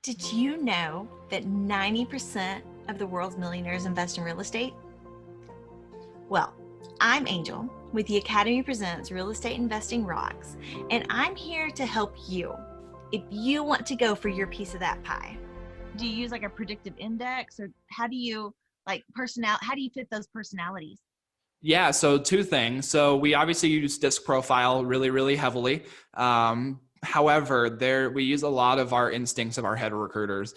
Did you know that 90% of the world's millionaires invest in real estate? Well, I'm Angel with the Academy Presents Real Estate Investing Rocks, and I'm here to help you if you want to go for your piece of that pie. Do you use like a predictive index, or how do you how do you fit those personalities? Yeah, so two things. So we obviously use disc profile really, really heavily. However, we use a lot of our instincts of our head recruiters,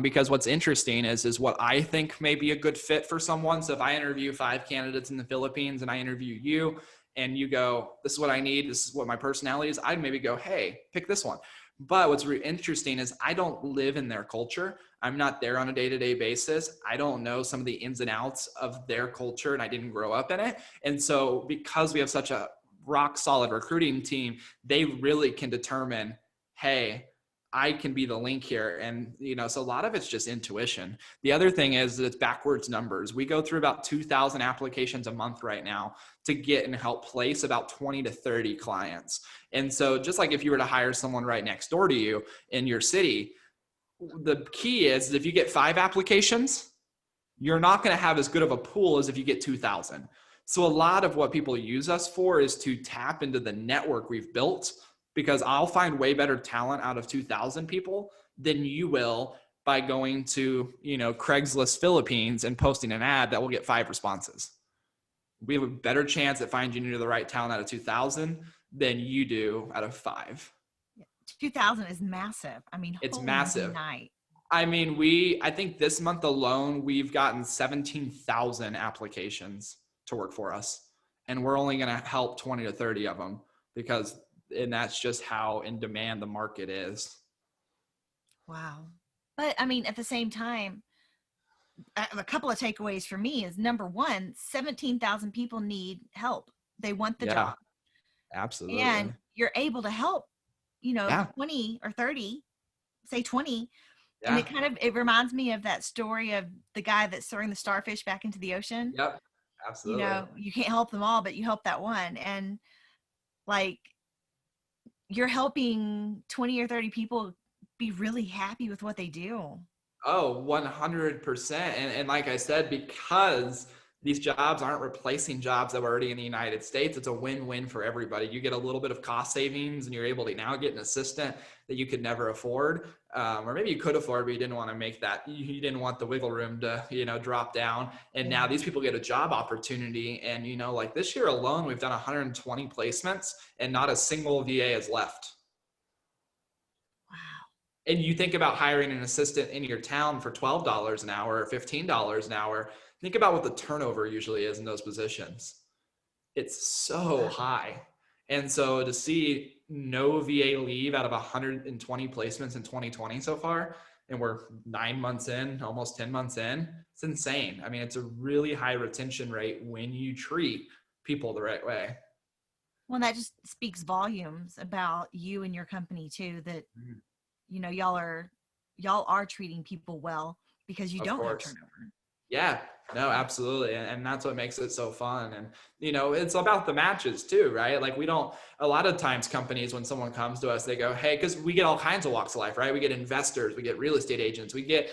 because what's interesting is what I think may be a good fit for someone. So if I interview 5 candidates in the Philippines and I interview you and you go, this is what I need, this is what my personality is, I'd maybe go, hey, pick this one. But what's interesting is I don't live in their culture. I'm not there on a day-to-day basis. I don't know some of the ins and outs of their culture, and I didn't grow up in it. And so because we have such a rock solid recruiting team, they really can determine, hey, I can be the link here. And, so a lot of it's just intuition. The other thing is that it's backwards numbers. We go through about 2,000 applications a month right now to get and help place about 20 to 30 clients. And so just like if you were to hire someone right next door to you in your city, the key is if you get 5 applications, you're not going to have as good of a pool as if you get 2,000. So a lot of what people use us for is to tap into the network we've built, because I'll find way better talent out of 2,000 people than you will by going to, Craigslist Philippines and posting an ad that will get 5 responses. We have a better chance at finding you the right talent out of 2,000 than you do out of 5. 2,000 is massive. I mean, It's holy massive. night. I mean, I think this month alone, we've gotten 17,000 applications to work for us. And we're only going to help 20 to 30 of them and that's just how in demand the market is. Wow. But I mean, at the same time, a couple of takeaways for me is number one, 17,000 people need help. They want the Yeah, job. absolutely. And you're able to help, Yeah. 20 or 30, say 20. And Yeah. it reminds me of that story of the guy that's throwing the starfish back into the ocean. Yep. Absolutely. You can't help them all, but you help that one. And like, you're helping 20 or 30 people be really happy with what they do. Oh, 100%. And like I said, because these jobs aren't replacing jobs that were already in the United States, it's a win-win for everybody. You get a little bit of cost savings and you're able to now get an assistant that you could never afford. Or maybe you could afford, but you didn't want to make that. You didn't want the wiggle room to, drop down. And now these people get a job opportunity. And, like this year alone, we've done 120 placements and not a single VA has left. And you think about hiring an assistant in your town for $12 an hour or $15 an hour. Think about what the turnover usually is in those positions. It's so high. And so to see no VA leave out of 120 placements in 2020 so far, and we're 9 months in, almost 10 months in, it's insane. I mean, it's a really high retention rate when you treat people the right way. Well, that just speaks volumes about you and your company too, that y'all are treating people well because you don't have turnover. Yeah, no, absolutely. And that's what makes it so fun. And, it's about the matches too, right? Like a lot of times companies, when someone comes to us, they go, hey, because we get all kinds of walks of life, right? We get investors, we get real estate agents, we get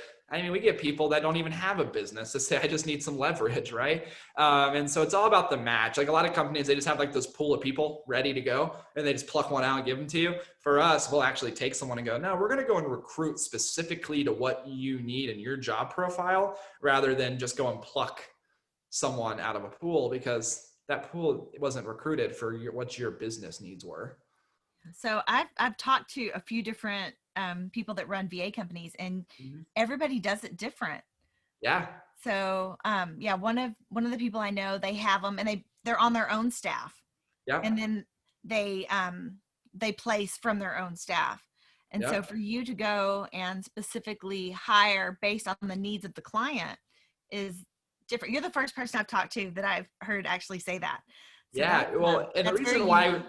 people that don't even have a business to say, I just need some leverage, right? And so it's all about the match. Like a lot of companies, they just have like this pool of people ready to go and they just pluck one out and give them to you. For us, we'll actually take someone and go, no, we're going to go and recruit specifically to what you need in your job profile, rather than just go and pluck someone out of a pool, because that pool wasn't recruited for what your business needs were. So I've talked to a few different people that run VA companies, and everybody does it different. Yeah. So one of the people I know, they have them and they're on their own staff. Yeah. And then they place from their own staff. And so for you to go and specifically hire based on the needs of the client is different. You're the first person I've talked to that I've heard actually say that. So and the reason why,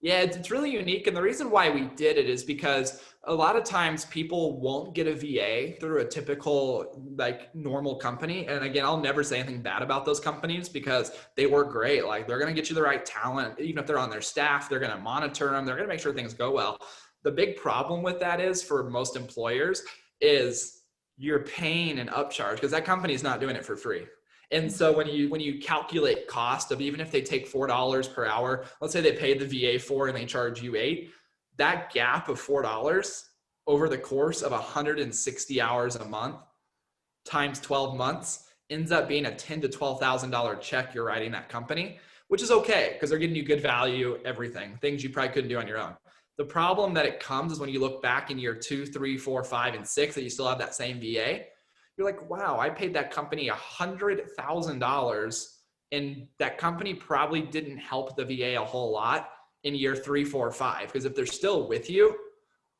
it's really unique. And the reason why we did it is because a lot of times people won't get a VA through a typical like normal company. And again, I'll never say anything bad about those companies because they work great. Like they're going to get you the right talent. Even if they're on their staff, they're going to monitor them. They're going to make sure things go well. The big problem with that is for most employers is you're paying an upcharge because that company is not doing it for free. And so when you calculate cost of, even if they take $4 per hour, let's say they paid the VA 4 and they charge you 8, that gap of $4 over the course of 160 hours a month times 12 months ends up being a $10,000 to $12,000 check you're writing that company, which is okay because they're getting you good value, everything, things you probably couldn't do on your own. The problem that it comes is when you look back in year 2, 3, 4, 5, and 6 that you still have that same VA, you're like, wow, I paid that company $100,000 and that company probably didn't help the VA a whole lot in year 3, 4, 5. Because if they're still with you,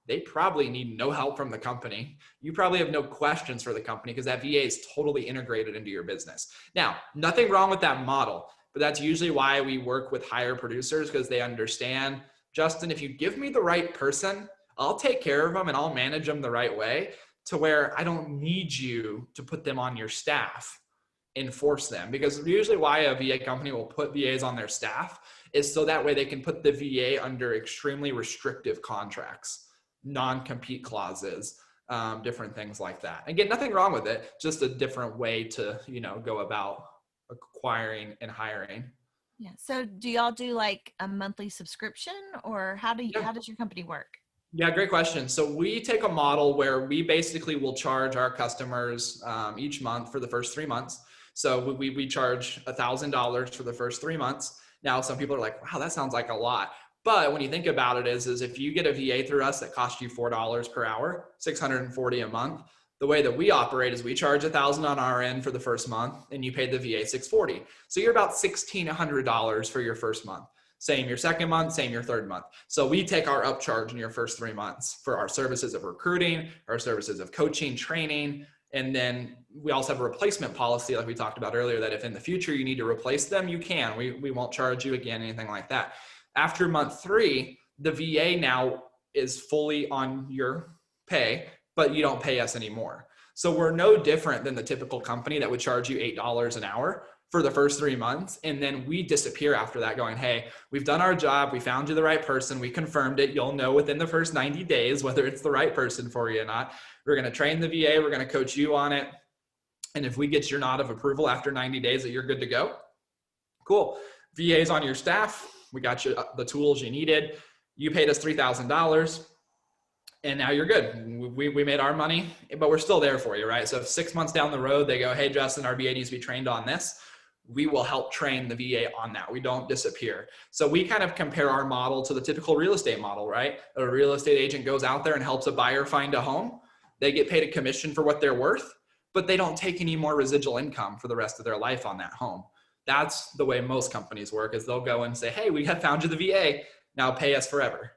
they probably need no help from the company. You probably have no questions for the company because that VA is totally integrated into your business. Now, nothing wrong with that model, but that's usually why we work with higher producers, because they understand, Justin, if you give me the right person, I'll take care of them and I'll manage them the right way to where I don't need you to put them on your staff and force them. Because usually why a VA company will put VAs on their staff is so that way they can put the VA under extremely restrictive contracts, non-compete clauses, different things like that. Again, nothing wrong with it, just a different way to, go about acquiring and hiring. Yeah. So do y'all do like a monthly subscription, or how does your company work? Yeah, great question. So we take a model where we basically will charge our customers each month for the first 3 months. So we charge $1,000 for the first 3 months. Now, some people are like, wow, that sounds like a lot. But when you think about it is if you get a VA through us that costs you $4 per hour, $640 a month, the way that we operate is we charge $1,000 on our end for the first month and you pay the VA $640. So you're about $1,600 for your first month. Same your second month, same your third month. So we take our upcharge in your first 3 months for our services of recruiting, our services of coaching, training, and then we also have a replacement policy like we talked about earlier, that if in the future you need to replace them, you can. We won't charge you again, anything like that. After month 3, the VA now is fully on your pay, but you don't pay us anymore. So we're no different than the typical company that would charge you $8 an hour for the first 3 months. And then we disappear after that going, hey, we've done our job. We found you the right person. We confirmed it. You'll know within the first 90 days whether it's the right person for you or not. We're going to train the VA. We're going to coach you on it. And if we get your nod of approval after 90 days that you're good to go, cool. VA's on your staff. We got you the tools you needed. You paid us $3,000 and now you're good. We made our money, but we're still there for you, right? So if 6 months down the road, they go, hey, Justin, our VA needs to be trained on this, we will help train the VA on that. We don't disappear. So we kind of compare our model to the typical real estate model, right? A real estate agent goes out there and helps a buyer find a home. They get paid a commission for what they're worth, but they don't take any more residual income for the rest of their life on that home. That's the way most companies work, is they'll go and say, hey, we have found you the VA, now pay us forever,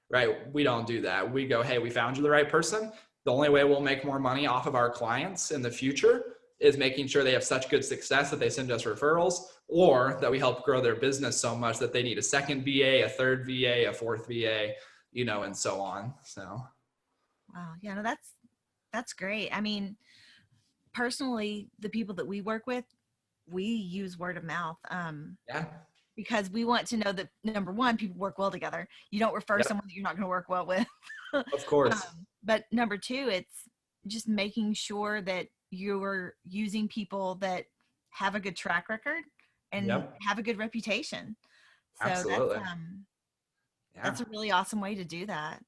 right? We don't do that. We go, hey, we found you the right person. The only way we'll make more money off of our clients in the future is making sure they have such good success that they send us referrals, or that we help grow their business so much that they need a second VA, a third VA, a fourth VA, and so on. So. Wow. Yeah, no, that's great. I mean, personally, the people that we work with, we use word of mouth. Yeah. Because we want to know that, number one, people work well together. You don't refer someone that you're not going to work well with. Of course. But number two, it's just making sure that you're using people that have a good track record and have a good reputation. So absolutely. That's a really awesome way to do that.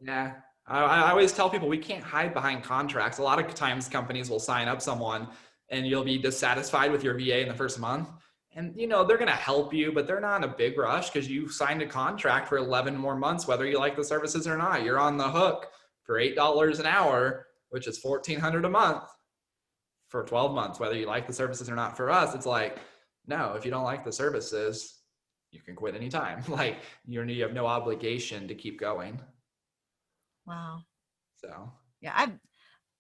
Yeah. I always tell people we can't hide behind contracts. A lot of times companies will sign up someone and you'll be dissatisfied with your VA in the first month. And, they're going to help you, but they're not in a big rush because you signed a contract for 11 more months, whether you like the services or not. You're on the hook for $8 an hour, which is $1,400 a month for 12 months, whether you like the services or not. For us, it's like, no, if you don't like the services, you can quit anytime. Like you have no obligation to keep going. Wow. So, yeah, I've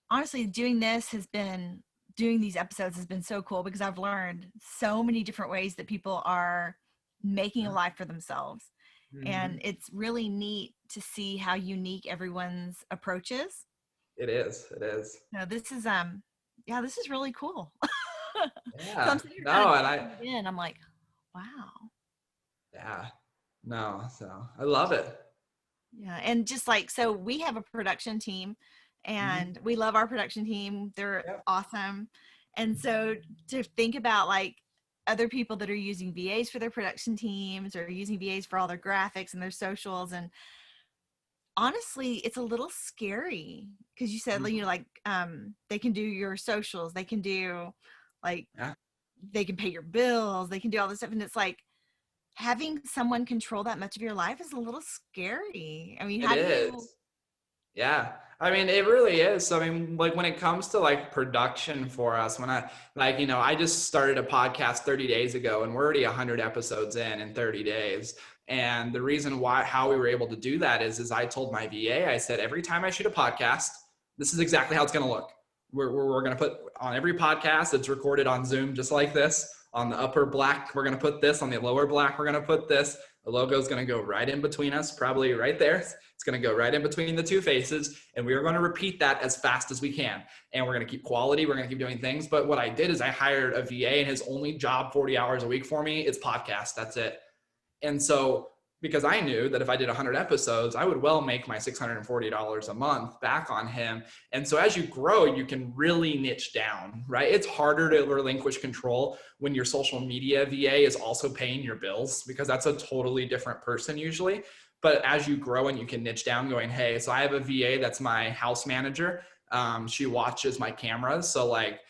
honestly doing these episodes has been so cool because I've learned so many different ways that people are making a life for themselves. Mm-hmm. And it's really neat to see how unique everyone's approach is. It is. No, this is this is really cool. Yeah. So I'm like, wow. Yeah. No, so I love it. Yeah. And just like, so we have a production team and we love our production team. They're Yep. awesome. And so to think about like other people that are using VAs for their production teams or using VAs for all their graphics and their socials, and honestly, it's a little scary because you said, you know, like they can do your socials, they can do like, Yeah, they can pay your bills, they can do all this stuff. And it's like having someone control that much of your life is a little scary. I mean, it how do you, is. Yeah. I mean, it really is. I mean, like when it comes to like production for us, when I like, you know, I just started a podcast 30 days ago and we're already 100 episodes in 30 days. And the reason why, how we were able to do that is I told my VA, I said, every time I shoot a podcast, this is exactly how it's going to look. We're going to put on every podcast, it's recorded on Zoom, just like this. On the upper black, we're going to put this. On the lower black, we're going to put this. The logo is going to go right in between us, probably right there. It's going to go right in between the two faces. And we are going to repeat that as fast as we can. And we're going to keep quality. We're going to keep doing things. But what I did is I hired a VA and his only job 40 hours a week for me is podcast. That's it. And so because I knew that if I did 100 episodes, I would well make my $640 a month back on him. And so as you grow, you can really niche down, right? It's harder to relinquish control when your social media VA is also paying your bills, because that's a totally different person usually. But as you grow and you can niche down going, hey, so I have a VA that's my house manager. She watches my cameras. So like,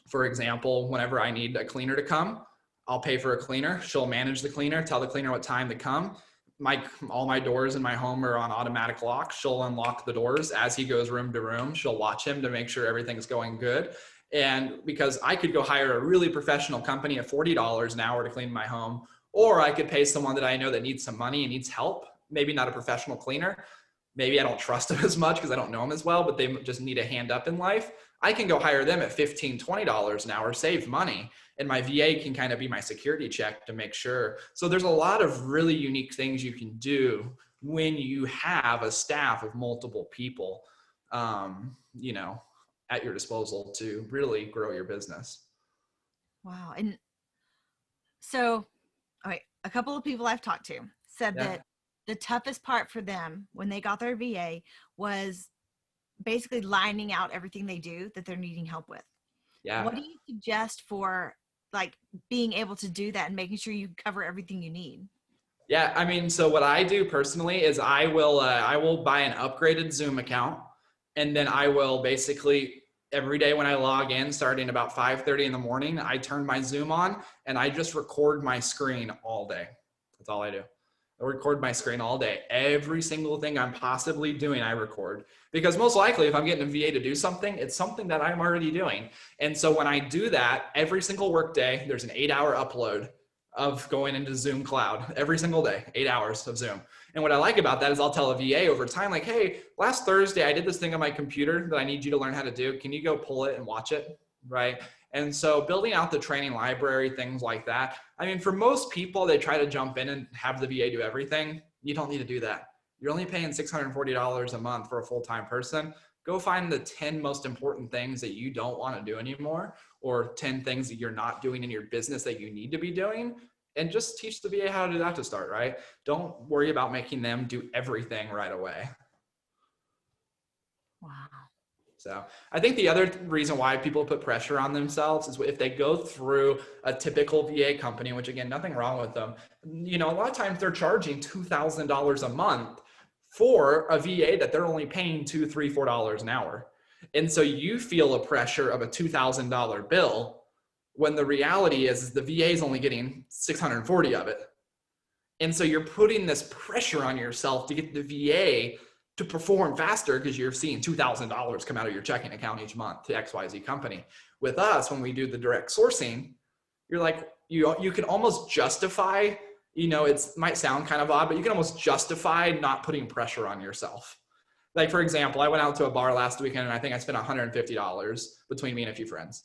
for example, whenever I need a cleaner to come, I'll pay for a cleaner. She'll manage the cleaner, tell the cleaner what time to come. All my doors in my home are on automatic lock. She'll unlock the doors as he goes room to room. She'll watch him to make sure everything's going good. And because I could go hire a really professional company at $40 an hour to clean my home, or I could pay someone that I know that needs some money and needs help, maybe not a professional cleaner. Maybe I don't trust them as much because I don't know them as well, but they just need a hand up in life. I can go hire them at $15, $20 an hour, save money. And my VA can kind of be my security check to make sure. So there's a lot of really unique things you can do when you have a staff of multiple people, you know, at your disposal to really grow your business. wow. And so, all right, a couple of people I've talked to said Yeah. that the toughest part for them when they got their VA was basically lining out everything they do that they're needing help with. Yeah. What do you suggest for like being able to do that and making sure you cover everything you need? Yeah, I mean, so what I do personally is I will buy an upgraded Zoom account, and then I will basically every day when I log in, starting about 5:30 in the morning, I turn my Zoom on and I just record my screen all day. That's all I do. I record my screen all day. Every single thing I'm possibly doing, I record. Because most likely, if I'm getting a VA to do something, it's something that I'm already doing. And so when I do that, every single workday, there's an 8-hour upload of going into Zoom Cloud every single day, 8 hours of Zoom. And what I like about that is I'll tell a VA over time, like, hey, last Thursday, I did this thing on my computer that I need you to learn how to do. Can you go pull it and watch it? Right. And so building out the training library, things like that. I mean, for most people, they try to jump in and have the VA do everything. You don't need to do that. You're only paying $640 a month for a full-time person. Go find the 10 most important things that you don't want to do anymore, or 10 things that you're not doing in your business that you need to be doing, and just teach the VA how to do that to start, right? Don't worry about making them do everything right away. Wow. So I think the other reason why people put pressure on themselves is if they go through a typical VA company, which again, nothing wrong with them. You know, a lot of times they're charging $2,000 a month for a VA that they're only paying $2, $3, $4 an hour. And so you feel a pressure of a $2,000 bill when the reality is the VA is only getting 640 of it. And so you're putting this pressure on yourself to get the VA to perform faster because you're seeing $2,000 come out of your checking account each month to XYZ company. With us, when we do the direct sourcing, you're like, you can almost justify, you know, it might sound kind of odd, but you can almost justify not putting pressure on yourself. Like, for example, I went out to a bar last weekend and I think I spent $150 between me and a few friends.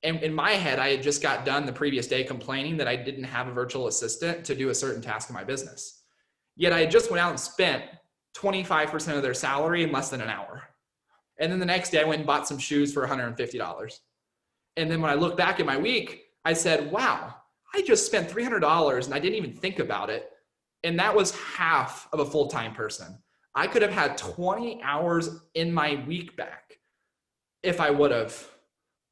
And in my head, I had just got done the previous day complaining that I didn't have a virtual assistant to do a certain task in my business. Yet I just went out and spent 25% of their salary in less than an hour. And then the next day I went and bought some shoes for $150. And then when I look back at my week, I said, wow, I just spent $300 and I didn't even think about it. And that was half of a full-time person. I could have had 20 hours in my week back if I would have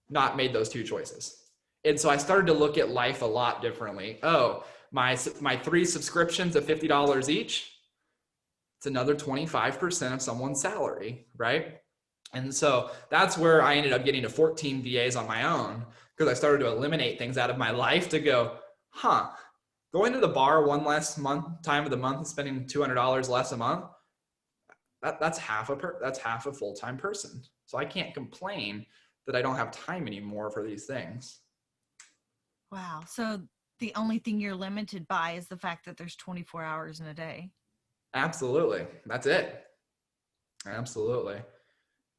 not made those two choices. And so I started to look at life a lot differently. Oh, my 3 subscriptions of $50 each, it's another 25% of someone's salary, right? And so that's where I ended up getting to 14 VAs on my own, because I started to eliminate things out of my life to go, going to the bar one less time of the month and spending $200 less a month, that's half a full-time person. So I can't complain that I don't have time anymore for these things. Wow. So the only thing you're limited by is the fact that there's 24 hours in a day. Absolutely. That's it. Absolutely.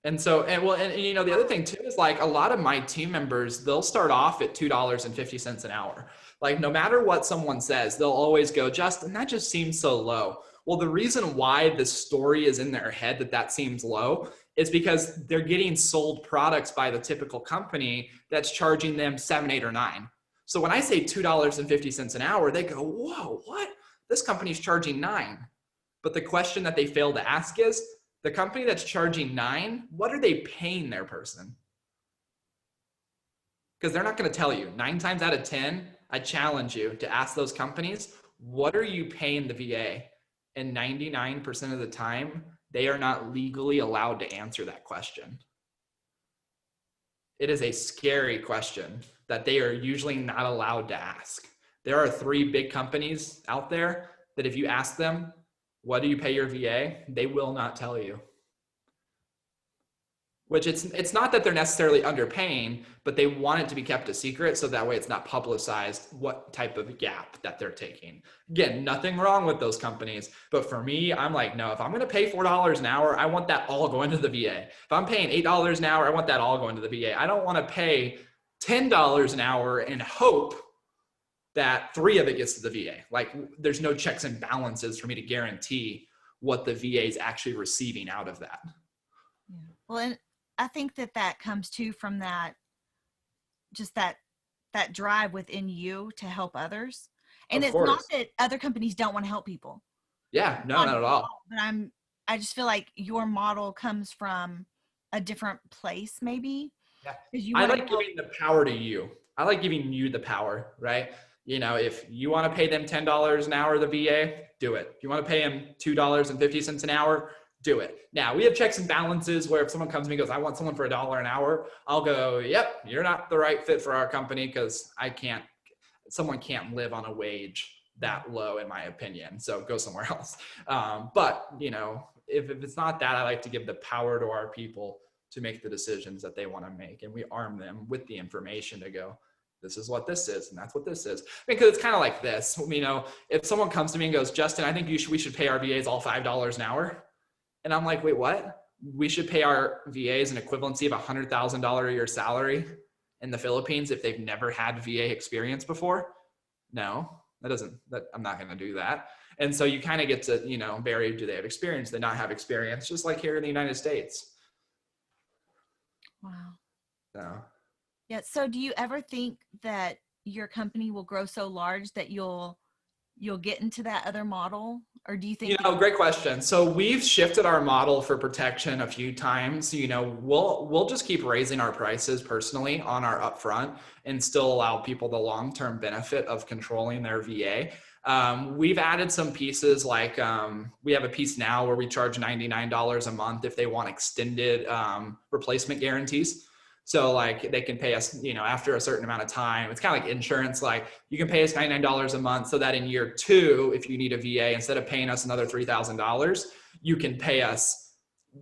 And so, and you know, the other thing too is like a lot of my team members, they'll start off at $2.50 an hour. Like no matter what someone says, they'll always go, Justin, that just seems so low. Well, the reason why the story is in their head that seems low is because they're getting sold products by the typical company that's charging them 7, 8, or 9. So when I say $2.50 an hour, they go, whoa, what? This company's charging 9. But the question that they fail to ask is, the company that's charging 9, what are they paying their person? Because they're not going to tell you. 9 times out of 10, I challenge you to ask those companies, what are you paying the VA? And 99% of the time, they are not legally allowed to answer that question. It is a scary question that they are usually not allowed to ask. There are 3 big companies out there that if you ask them, what do you pay your VA? They will not tell you. Which it's not that they're necessarily underpaying, but they want it to be kept a secret so that way it's not publicized what type of gap that they're taking. Again, nothing wrong with those companies, but for me, I'm like, no, if I'm going to pay $4 an hour, I want that all going to the VA. If I'm paying $8 an hour, I want that all going to the VA. I don't want to pay $10 an hour and hope that 3 of it gets to the VA. Like there's no checks and balances for me to guarantee what the VA is actually receiving out of that. Yeah. Well, and I think that comes too from that, just that drive within you to help others. And Of it's not course. that other companies don't want to help people. Yeah, no, not at all. But I just feel like your model comes from a different place, maybe. Yeah. You I want to like help. giving the power to you. I like giving you the power, right? You know, if you want to pay them $10 an hour, the VA, do it. If you want to pay them $2.50 an hour, do it. Now we have checks and balances where if someone comes to me and goes, I want someone for $1 an hour, I'll go, yep, you're not the right fit for our company because someone can't live on a wage that low in my opinion. So go somewhere else. But you know, if it's not that, I like to give the power to our people to make the decisions that they want to make. And we arm them with the information to go, this is what this is, and that's what this is. Because it's kind of like this, you know, if someone comes to me and goes, Justin, I think we should pay our VAs all $5 an hour. And I'm like, wait, what? We should pay our VAs an equivalency of $100,000 a year salary in the Philippines if they've never had VA experience before? No, I'm not going to do that. And so you kind of get to, you know, vary, do they have experience? Do they not have experience? Just like here in the United States. Wow. So. Yeah. So do you ever think that your company will grow so large that you'll get into that other model? Or do you think, you know, great question. So we've shifted our model for protection a few times. You know, we'll just keep raising our prices personally on our upfront and still allow people the long-term benefit of controlling their VA. We've added some pieces like we have a piece now where we charge $99 a month if they want extended replacement guarantees. So like they can pay us, you know, after a certain amount of time. It's kind of like insurance. Like you can pay us $99 a month so that in year 2, if you need a VA, instead of paying us another $3,000, you can pay us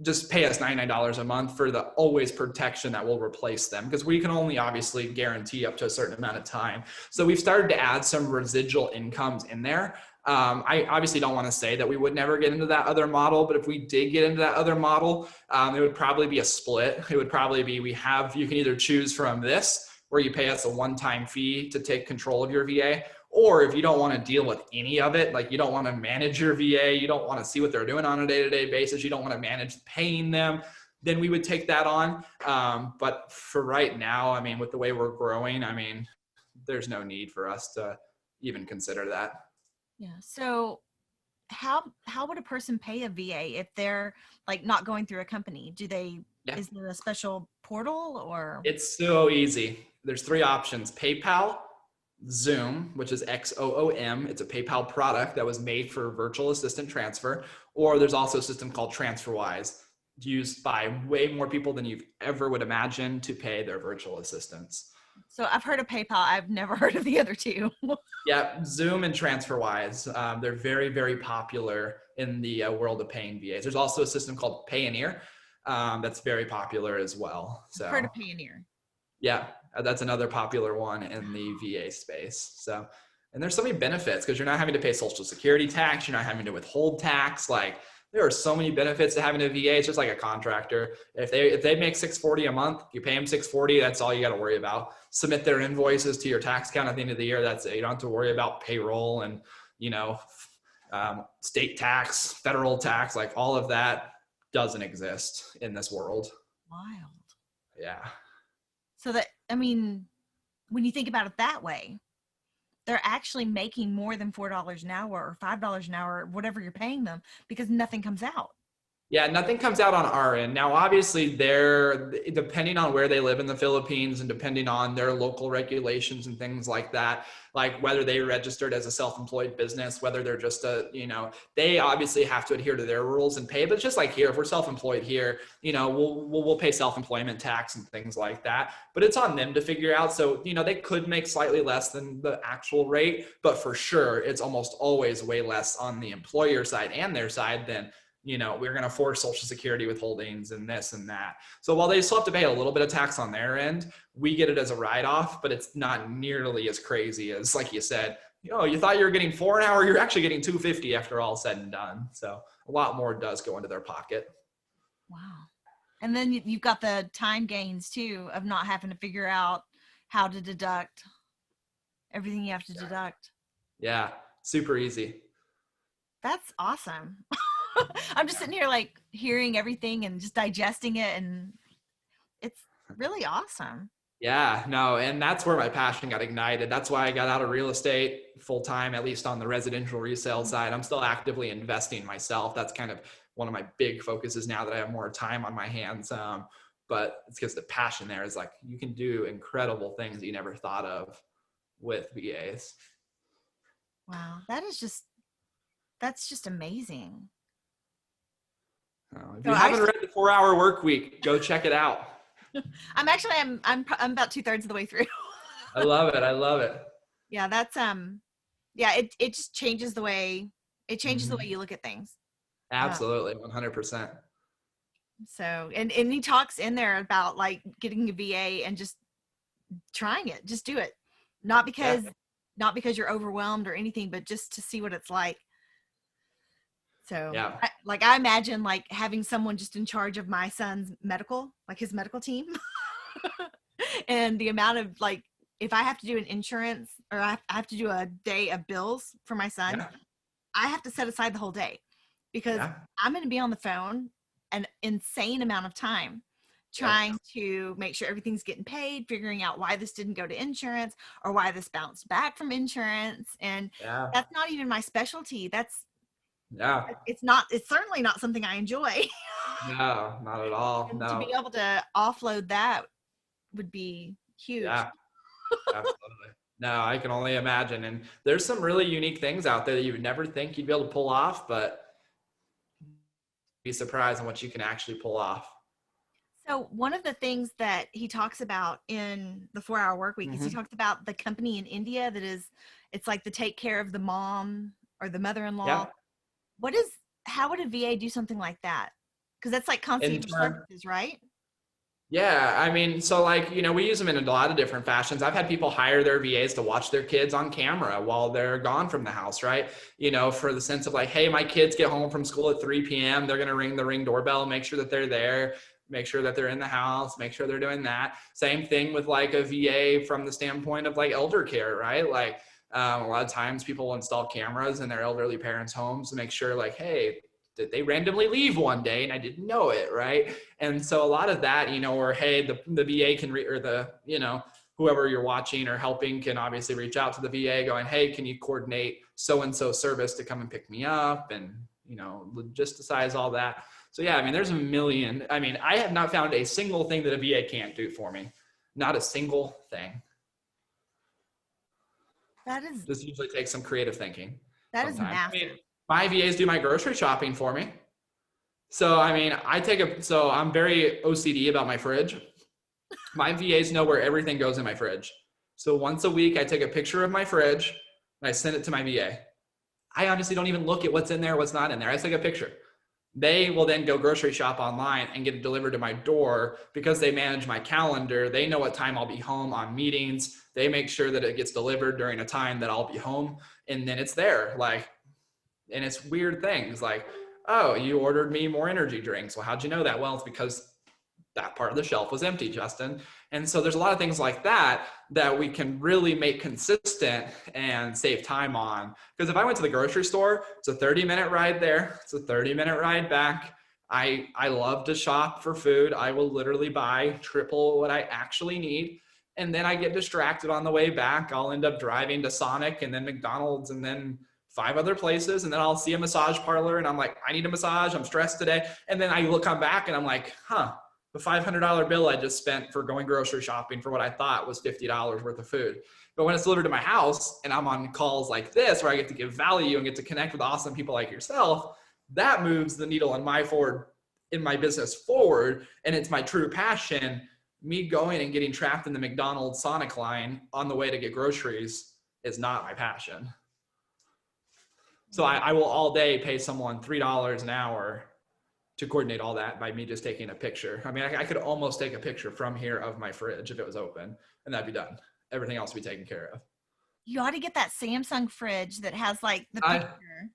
$99 a month for the always protection that will replace them, because we can only obviously guarantee up to a certain amount of time. So we've started to add some residual incomes in there. I obviously don't want to say that we would never get into that other model, but if we did get into that other model, it would probably be a split. It would probably be, you can either choose from this, where you pay us a one-time fee to take control of your VA, or if you don't want to deal with any of it, like you don't want to manage your VA, you don't want to see what they're doing on a day-to-day basis, you don't want to manage paying them, then we would take that on. But for right now, I mean, with the way we're growing, I mean, there's no need for us to even consider that. yeah. So how would a person pay a VA if they're like not going through a company? Yeah. Is there a special portal or? It's so easy. There's three options: PayPal, Zoom, which is XOOM. It's a PayPal product that was made for virtual assistant transfer. Or there's also a system called TransferWise, used by way more people than you've ever would imagine to pay their virtual assistants. So I've heard of PayPal. I've never heard of the other two. Yeah, Zoom and TransferWise, they're very, very popular in the world of paying VAs. There's also a system called Payoneer that's very popular as well. So I've heard of Payoneer. yeah, that's another popular one in the VA space. So, and there's so many benefits because you're not having to pay Social Security tax. You're not having to withhold tax. Like there are so many benefits to having a VA. It's just like a contractor. If they make $640 a month, you pay them $640. That's all you got to worry about. Submit their invoices to your tax account at the end of the year. That's it. You don't have to worry about payroll and state tax, federal tax. Like all of that doesn't exist in this world. Wild. Yeah. So that, I mean, when you think about it that way, they're actually making more than $4 an hour or $5 an hour, whatever you're paying them, because nothing comes out. Yeah, nothing comes out on our end. Now, obviously, depending on where they live in the Philippines and depending on their local regulations and things like that, like whether they registered as a self-employed business, whether they're just they obviously have to adhere to their rules and pay. But just like here, if we're self-employed here, we'll pay self-employment tax and things like that. But it's on them to figure out. So, they could make slightly less than the actual rate, but for sure, it's almost always way less on the employer side and their side than we're going to force Social Security withholdings and this and that. So while they still have to pay a little bit of tax on their end, we get it as a write-off, but it's not nearly as crazy as, like you said, you thought you were getting $4 an hour, you're actually getting $250 after all said and done. So a lot more does go into their pocket. Wow. And then you've got the time gains too of not having to figure out how to deduct everything you have to deduct. Yeah, super easy. That's awesome. I'm just sitting here like hearing everything and just digesting it, and it's really awesome. Yeah, no, and that's where my passion got ignited. That's why I got out of real estate full time, at least on the residential resale side. I'm still actively investing myself. That's kind of one of my big focuses now that I have more time on my hands. But it's because the passion there is like you can do incredible things that you never thought of with VAs. Wow, that's just amazing. If you haven't read the 4-Hour Work Week, go check it out. I'm about 2/3 of the way through. I love it. Yeah, that's it just changes the way the way you look at things. Absolutely, 100%. So, and he talks in there about like getting a VA and just trying it, just do it. Not because you're overwhelmed or anything, but just to see what it's like. So yeah, I imagine like having someone just in charge of my son's his medical team and the amount of like, if I have to do an insurance or I have to do a day of bills for my son, I have to set aside the whole day because I'm going to be on the phone an insane amount of time trying to make sure everything's getting paid, figuring out why this didn't go to insurance or why this bounced back from insurance. And that's not even my specialty. It's certainly not something I enjoy. No, not at all. And no. to be able to offload that would be huge. Yeah, absolutely. No, I can only imagine. And there's some really unique things out there that you would never think you'd be able to pull off, but be surprised on what you can actually pull off. So one of the things that he talks about in the 4-Hour Work Week is he talks about the company in India it's like the take care of the mom or the mother-in-law. Yeah. How would a VA do something like that? Because that's like concierge services, right? Yeah, I mean, so like, we use them in a lot of different fashions. I've had people hire their VAs to watch their kids on camera while they're gone from the house, right? For the sense of like, hey, my kids get home from school at 3 p.m. They're going to ring the Ring doorbell, make sure that they're there, make sure that they're in the house, make sure they're doing that. Same thing with like a VA from the standpoint of like elder care, right? Like a lot of times people will install cameras in their elderly parents' homes to make sure like, hey, did they randomly leave one day and I didn't know it, right? And so a lot of that, or hey, the VA can whoever you're watching or helping can obviously reach out to the VA going, hey, can you coordinate so-and-so service to come and pick me up, and, you know, logisticize all that. So yeah, I mean, there's a million. I mean, I have not found a single thing that a VA can't do for me. Not a single thing. That is This usually takes some creative thinking. that is massive. I mean, my VAs do my grocery shopping for me. So, I mean, so I'm very OCD about my fridge. My VAs know where everything goes in my fridge. So once a week, I take a picture of my fridge and I send it to my VA. I honestly don't even look at what's in there, what's not in there. I just take a picture. They will then go grocery shop online and get it delivered to my door because they manage my calendar. They know what time I'll be home on meetings. They make sure that it gets delivered during a time that I'll be home, and then it's there. Like, and it's weird things like, oh, you ordered me more energy drinks. Well, how'd you know that? Well, it's because that part of the shelf was empty, Justin. And so there's a lot of things like that that we can really make consistent and save time on. Because if I went to the grocery store, it's a 30-minute ride there. It's a 30-minute ride back. I love to shop for food. I will literally buy triple what I actually need. And then I get distracted on the way back. I'll end up driving to Sonic and then McDonald's and then 5 other places. And then I'll see a massage parlor and I'm like, I need a massage. I'm stressed today. And then I come back and I'm like, the $500 bill I just spent for going grocery shopping for what I thought was $50 worth of food. But when it's delivered to my house and I'm on calls like this, where I get to give value and get to connect with awesome people like yourself, that moves the needle in my business forward. And it's my true passion. Me going and getting trapped in the McDonald's Sonic line on the way to get groceries is not my passion. So I will all day pay someone $3 an hour to coordinate all that by me just taking a picture. I mean, I could almost take a picture from here of my fridge if it was open, and that'd be done. Everything else would be taken care of. You ought to get that Samsung fridge that has like the picture.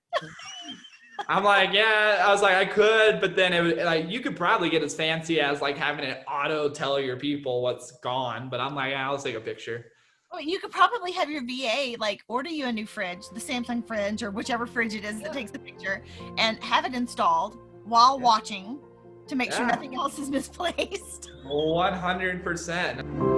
I'm like, yeah, I was like, I could, but then it would, like, you could probably get as fancy as like having an auto tell your people what's gone. But I'm like, yeah, let's take a picture. Well, you could probably have your VA like order you a new fridge, the Samsung fridge or whichever fridge it is that takes the picture, and have it installed while watching to make sure nothing else is misplaced. 100%.